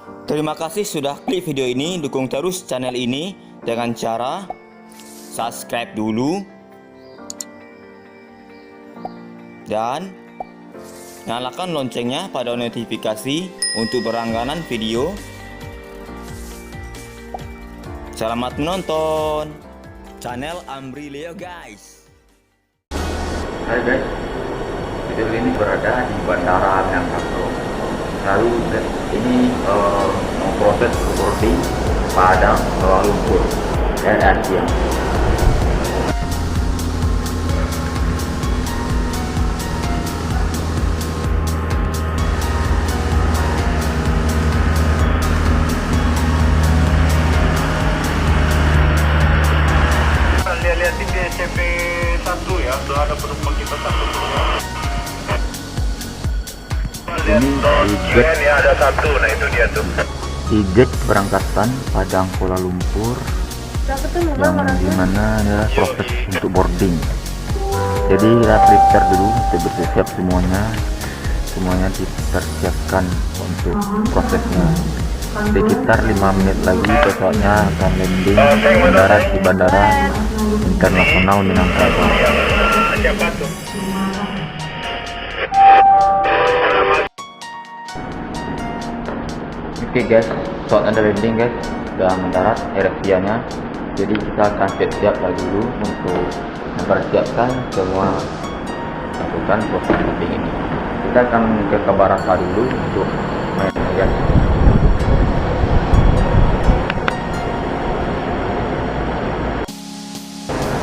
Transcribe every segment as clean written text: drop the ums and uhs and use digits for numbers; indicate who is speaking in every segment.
Speaker 1: Terima kasih sudah klik video ini. Dukung terus channel ini dengan cara subscribe dulu dan nyalakan loncengnya pada notifikasi untuk berlangganan video. Selamat menonton channel Amri Leo guys.
Speaker 2: Hai guys, video ini berada di Bandara Minangkabau. Lalu ini memproses boarding pada Kuala Lumpur Air Asia.
Speaker 3: Lihat-lihat di SCP 1 ya, sudah ada penumpang kita satu.
Speaker 2: Ini di gate
Speaker 3: Ya ada satu, nah itu dia tuh.
Speaker 2: di gate keberangkatan Padang Kuala Lumpur yang dimana ada proses untuk boarding. Jadi kita prepare dulu untuk bersiap semuanya dipersiapkan untuk prosesnya. Sekitar 5 menit lagi pesawatnya akan landing mendarat di Bandara Internasional Minangkabau.
Speaker 3: Siapa tuh?
Speaker 2: Oke guys, pesawatnya ada landing guys, sudah mendarat Air-Asia-nya. Jadi kita akan siap-siap lagi dulu untuk mempersiapkan semua melakukan proses boarding ini. Kita akan ke Kabarasa dulu untuk main guys.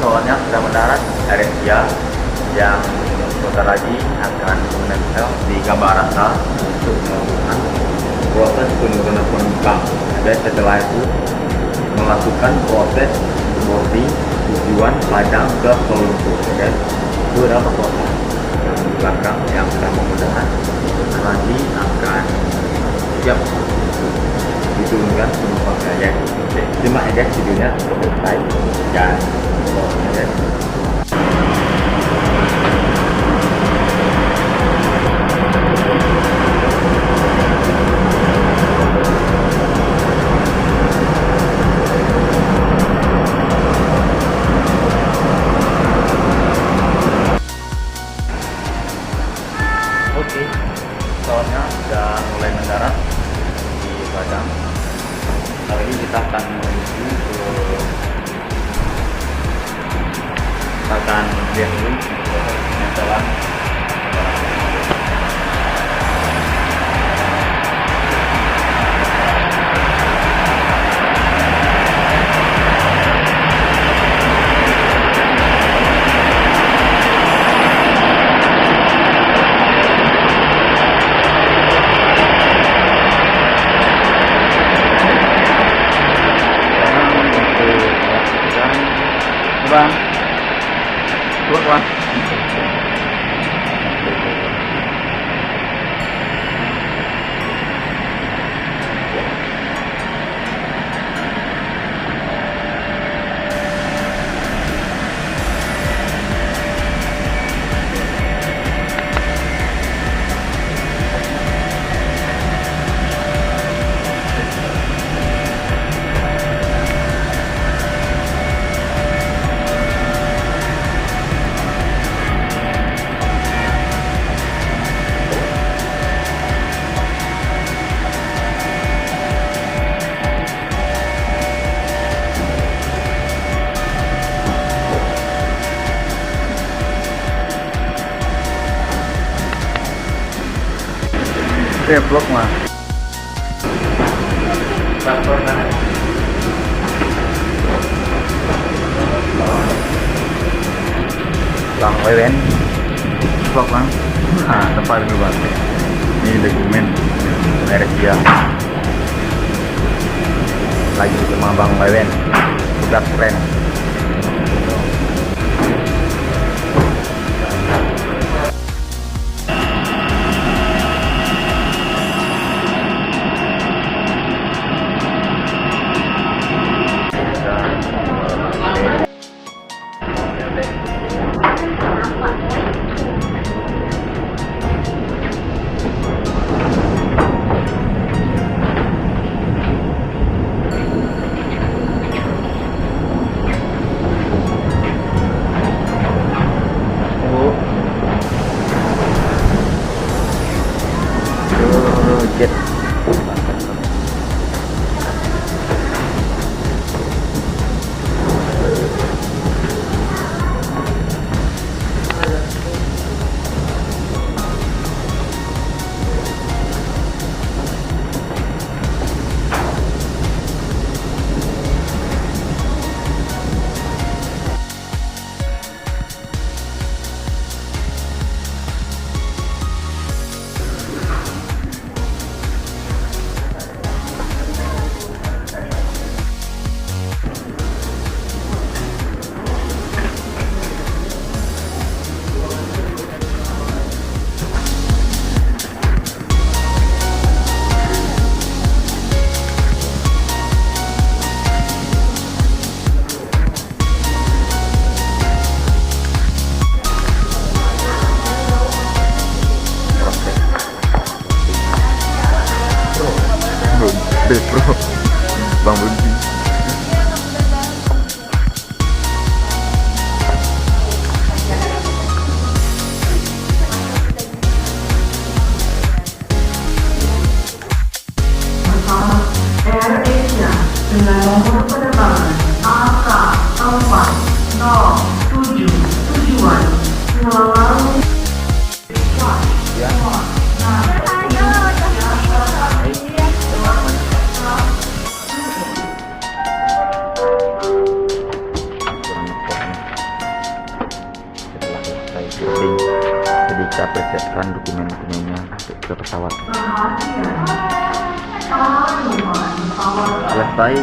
Speaker 2: Pesawatnya sudah mendarat Air-Asia yang sebentar lagi akan menempel di Kabarasa untuk melakukan proses penurunan penumpang. Dan setelah itu melakukan proses boarding tujuan Padang ke Kuala Lumpur. Guys, itu adalah pesawat yang di belakang yang sudah mendarat lagi akan siap diturunkan penumpangnya guys. Terima kasih guys, videonya sudah selesai dan guys. Oke, pesawatnya sudah mulai mendarat di Padang. Kali ini kita akan menuju ke lihat dulu penyetelan. Bang, buat bang. Vlog mah. Bang Wewen, vlog bang. Ah, tempat dulu bang. Ini dokumen Air-Asia. Lagi sama Bang Wewen, tugas keren. Bro, Bang Budi.
Speaker 4: Air Asia dengan nomor penerbangan AK407 tujuan Kuala
Speaker 2: Jadi kita persiapkan dokumen-dokumennya untuk ke pesawat. Selesai